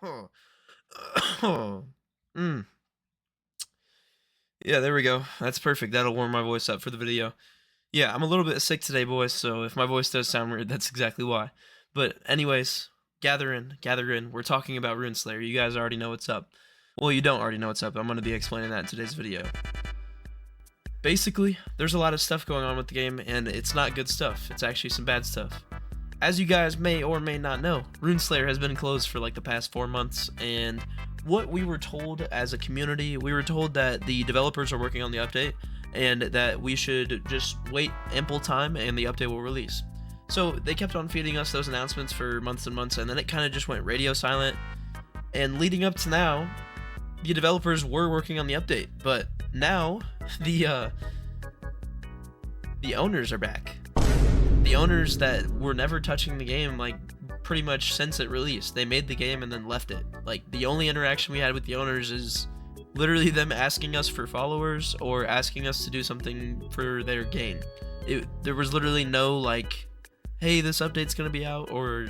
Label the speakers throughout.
Speaker 1: mm. Yeah, there we go. That's perfect. That'll warm my voice up for the video. Yeah, I'm a little bit sick today, boys, so if my voice does sound weird, that's exactly why. But anyways, gather in, gather in. We're talking about Rune Slayer. You guys already know what's up. Well, you don't already know what's up. I'm going to be explaining that in today's video. Basically, there's a lot of stuff going on with the game, and it's not good stuff. It's actually some bad stuff. As you guys may or may not know, Rune Slayer has been closed for like the past 4 months, and what we were told as a community, we were told that the developers are working on the update, and that we should just wait ample time and the update will release. So they kept on feeding us those announcements for months and months, and then it kind of just went radio silent. And leading up to now, the developers were working on the update, but now the owners are back. The owners that were never touching the game, like, pretty much since it released. They made the game and then left it. Like, the only interaction we had with the owners is literally them asking us for followers or asking us to do something for their gain. There was literally no, like, hey, this update's gonna be out, or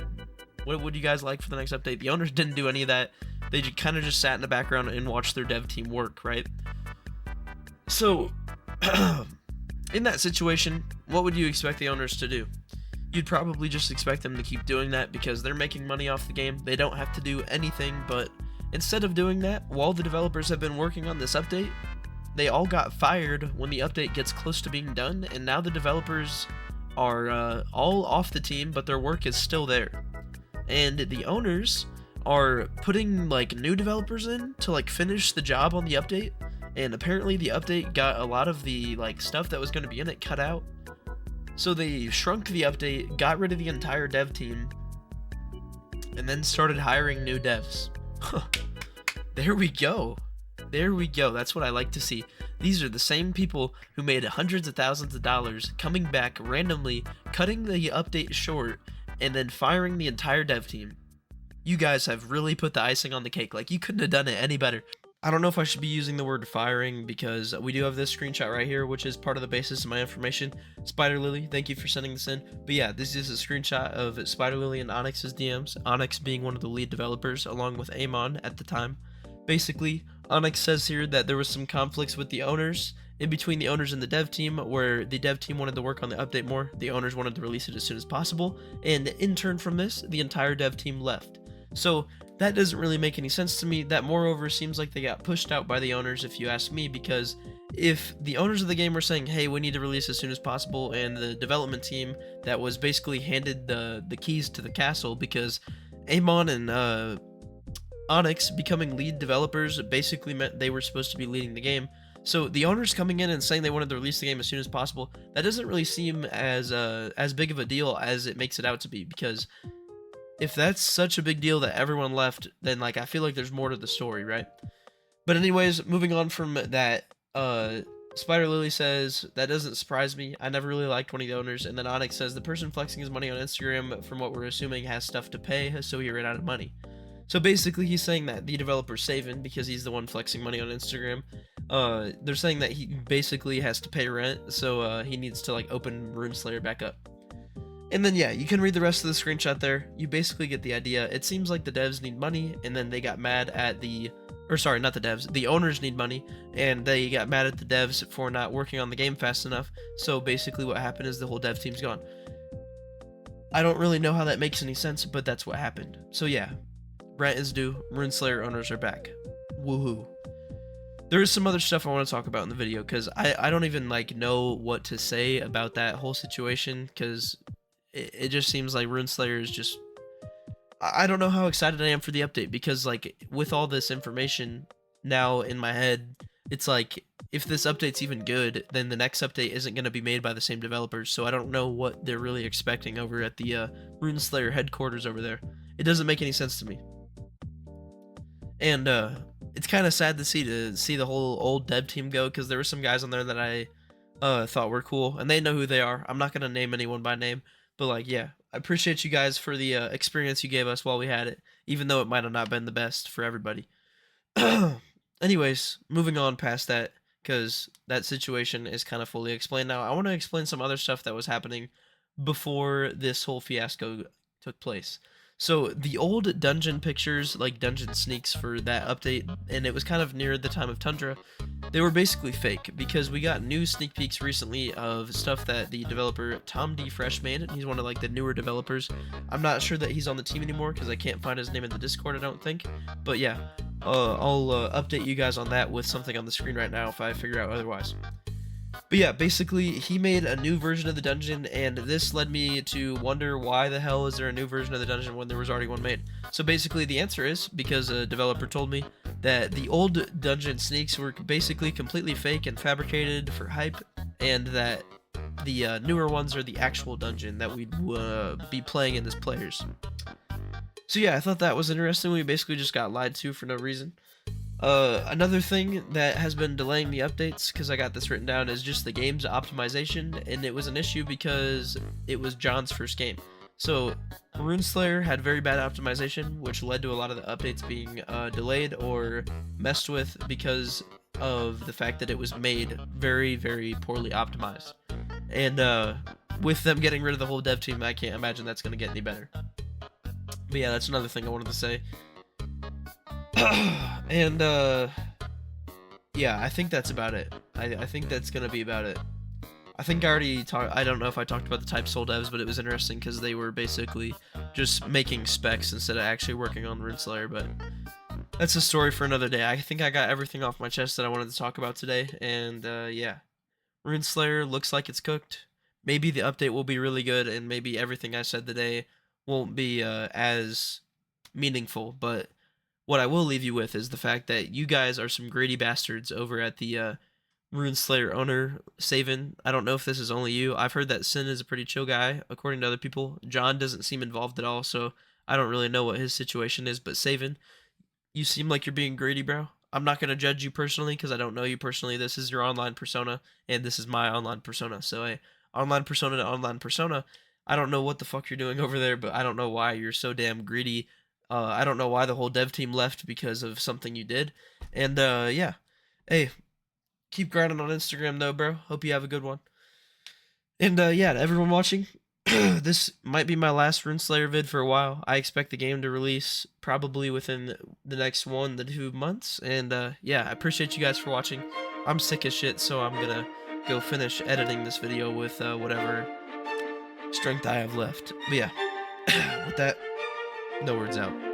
Speaker 1: what would you guys like for the next update? The owners didn't do any of that. They kind of just sat in the background and watched their dev team work, right? So, in that situation, what would you expect the owners to do? You'd probably just expect them to keep doing that because they're making money off the game. They don't have to do anything, but instead of doing that, while the developers have been working on this update, they all got fired when the update gets close to being done, and now the developers are all off the team, but their work is still there. And the owners are putting like new developers in to like finish the job on the update, and apparently the update got a lot of the like stuff that was going to be in it cut out. So they shrunk the update, got rid of the entire dev team, and then started hiring new devs. There we go. There we go. That's what I like to see. These are the same people who made hundreds of thousands of dollars coming back randomly, cutting the update short, and then firing the entire dev team. You guys have really put the icing on the cake. Like, you couldn't have done it any better. I don't know if I should be using the word firing because we do have this screenshot right here, which is part of the basis of my information. Spider Lily, thank you for sending this in. But yeah, this is a screenshot of Spider Lily and Onyx's DMs. Onyx being one of the lead developers along with Amon at the time. Basically, Onyx says here that there was some conflicts with the owners, in between the owners and the dev team, where the dev team wanted to work on the update more, the owners wanted to release it as soon as possible, and in turn from this, the entire dev team left. So that doesn't really make any sense to me. That moreover seems like they got pushed out by the owners, if you ask me, because if the owners of the game were saying, hey, we need to release as soon as possible, and the development team that was basically handed the keys to the castle, because Amon and Onyx becoming lead developers basically meant they were supposed to be leading the game. So the owners coming in and saying they wanted to release the game as soon as possible, that doesn't really seem as big of a deal as it makes it out to be, because if that's such a big deal that everyone left, then like I feel like there's more to the story, right? But anyways, moving on from that, Spider Lily says, that doesn't surprise me. I never really liked one of the owners. And then Onyx says, the person flexing his money on Instagram, from what we're assuming, has stuff to pay, so he ran out of money. So basically, he's saying that the developer's saving because he's the one flexing money on Instagram. They're saying that he basically has to pay rent, so he needs to like open Rune Slayer back up. And then yeah, you can read the rest of the screenshot there. You basically get the idea. It seems like the devs need money, and then they got mad at the, or sorry, not the devs, the owners need money, and they got mad at the devs for not working on the game fast enough. So basically what happened is the whole dev team's gone. I don't really know how that makes any sense, but that's what happened. So yeah, rent is due, Rune Slayer owners are back. Woohoo. There is some other stuff I want to talk about in the video, because I don't even like know what to say about that whole situation, because it just seems like Rune Slayer is just, I don't know how excited I am for the update, because like with all this information now in my head, it's like if this update's even good, then the next update isn't going to be made by the same developers, so I don't know what they're really expecting over at the Rune Slayer headquarters over there. It doesn't make any sense to me. And it's kind of sad to see the whole old dev team go, because there were some guys on there that I thought were cool, and they know who they are. I'm not going to name anyone by name, but like, yeah, I appreciate you guys for the experience you gave us while we had it, even though it might have not been the best for everybody. Anyways, moving on past that, because that situation is kind of fully explained now, I want to explain some other stuff that was happening before this whole fiasco took place. So the old dungeon pictures, like dungeon sneaks for that update, and it was kind of near the time of Tundra, they were basically fake because we got new sneak peeks recently of stuff that the developer Tom D. Fresh made. He's one of like the newer developers. I'm not sure that he's on the team anymore because I can't find his name in the Discord, I don't think. But yeah, I'll update you guys on that with something on the screen right now if I figure out otherwise. But yeah, basically, he made a new version of the dungeon, and this led me to wonder why the hell is there a new version of the dungeon when there was already one made. So basically, the answer is because a developer told me that the old dungeon sneaks were basically completely fake and fabricated for hype, and that the newer ones are the actual dungeon that we'd be playing in as players. So yeah, I thought that was interesting. We basically just got lied to for no reason. Another thing that has been delaying the updates, because I got this written down, is just the game's optimization, and it was an issue because it was John's first game. So, Rune Slayer had very bad optimization, which led to a lot of the updates being delayed or messed with because of the fact that it was made very, very poorly optimized. And with them getting rid of the whole dev team, I can't imagine that's going to get any better. But yeah, that's another thing I wanted to say. And yeah, I think that's about it. I think that's gonna be about it. I think I already talked. I don't know if I talked about the type soul devs, but it was interesting because they were basically just making specs instead of actually working on Rune Slayer. But that's a story for another day. I think I got everything off my chest that I wanted to talk about today. And yeah, Rune Slayer looks like it's cooked. Maybe the update will be really good, and maybe everything I said today won't be as meaningful, but what I will leave you with is the fact that you guys are some greedy bastards over at the Rune Slayer owner, Savin. I don't know if this is only you. I've heard that Sin is a pretty chill guy, according to other people. John doesn't seem involved at all, so I don't really know what his situation is. But Savin, you seem like you're being greedy, bro. I'm not going to judge you personally because I don't know you personally. This is your online persona, and this is my online persona. So, hey, online persona to online persona. I don't know what the fuck you're doing over there, but I don't know why you're so damn greedy. I don't know why the whole dev team left because of something you did. And yeah. Hey, keep grinding on Instagram though, bro. Hope you have a good one. And yeah, to everyone watching, this might be my last Rune Slayer vid for a while. I expect the game to release probably within the next 1 to 2 months. And yeah, I appreciate you guys for watching. I'm sick as shit, so I'm gonna go finish editing this video with whatever strength I have left. But yeah, with that, no words out.